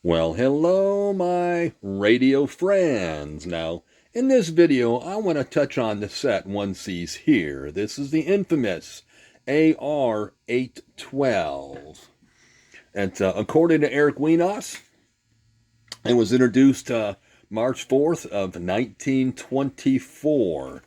Well, hello, my radio friends. Now, in this video, I want to touch on the set one sees here. This is the infamous AR-812. And according to Eric Winos, it was introduced March 4th of 1924.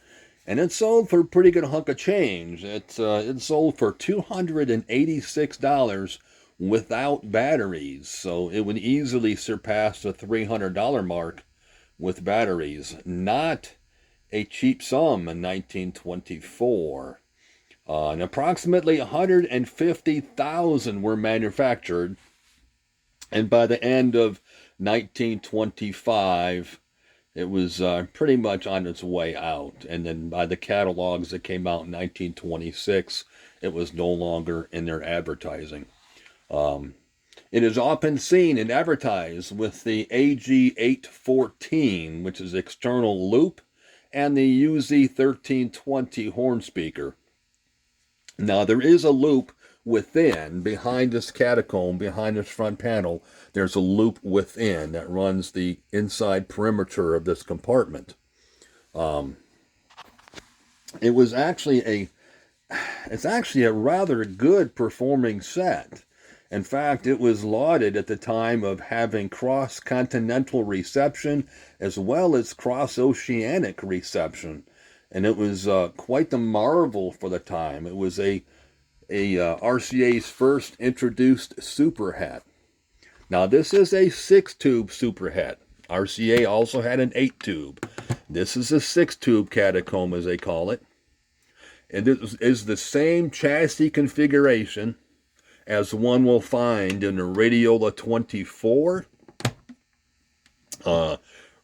And it sold for a pretty good hunk of change. It sold for $286 without batteries. So it would easily surpass the $300 mark with batteries. Not a cheap sum in 1924. And approximately 150,000 were manufactured. And by the end of 1925, it was pretty much on its way out. And then by the catalogs that came out in 1926, it was no longer in their advertising. It is often seen and advertised with the AG-814, which is external loop, and the UZ-1320 horn speaker. Now, there is a loop within, behind this catacomb, behind this front panel, there's a loop within that runs the inside perimeter of this compartment. It's actually a rather good performing set. In fact, it was lauded at the time of having cross-continental reception as well as cross-oceanic reception. And it was quite the marvel for the time. It was RCA's first introduced superhet. Now, this is a 6-tube superhet. RCA also had an 8-tube. This is a 6-tube catacomb, as they call it. It is the same chassis configuration as one will find in the Radiola 24,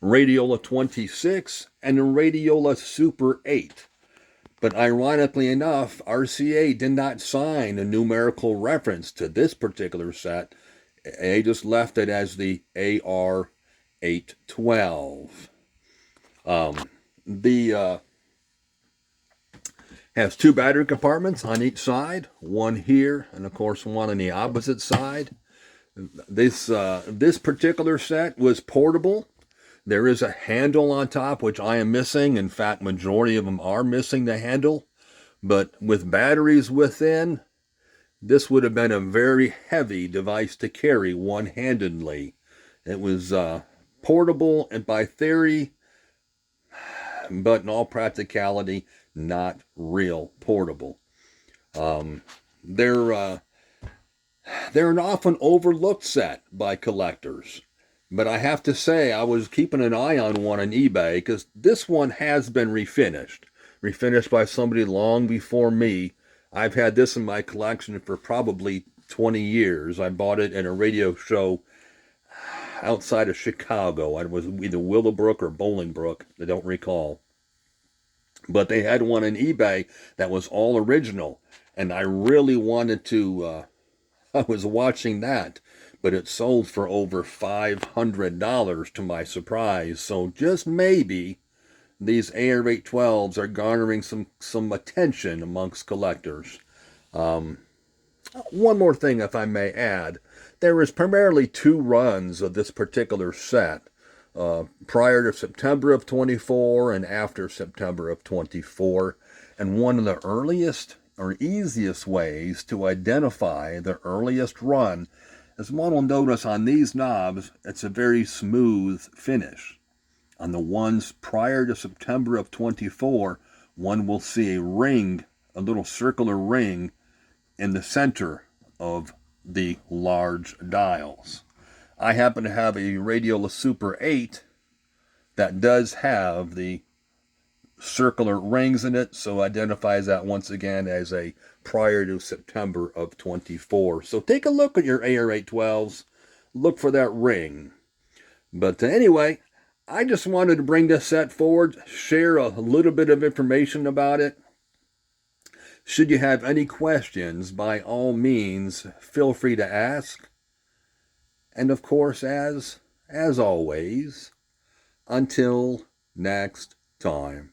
Radiola 26, and the Radiola Super 8. But ironically enough, RCA did not sign a numerical reference to this particular set. They just left it as the AR-812. The has two battery compartments on each side, one here and of course one on the opposite side. This particular set was portable. There is a handle on top, which I am missing. In fact, majority of them are missing the handle. But with batteries within, this would have been a very heavy device to carry one-handedly. It was portable and by theory, but in all practicality, not real portable. They're an often overlooked set by collectors. But I have to say, I was keeping an eye on one on eBay because this one has been refinished by somebody long before me. I've had this in my collection for probably 20 years. I bought it in a radio show outside of Chicago. It was either Willowbrook or Bolingbrook. I don't recall. But they had one on eBay that was all original. And I really wanted to, I was watching that. But it sold for over $500 to my surprise. So just maybe these AR-812s are garnering some attention amongst collectors. One more thing, if I may add. There is primarily two runs of this particular set. Prior to September of 24 and after September of 24. And one of the earliest or easiest ways to identify the earliest run, as one will notice on these knobs, it's a very smooth finish. On the ones prior to September of 24, one will see a ring, a little circular ring in the center of the large dials. I happen to have a Radiola Super 8 that does have the circular rings in it, so identifies that once again as a prior to September of 24. So take a look at your AR-812s. Look for that ring. But anyway, I just wanted to bring this set forward, share a little bit of information about it. Should you have any questions, by all means, feel free to ask. And of course, as always, until next time.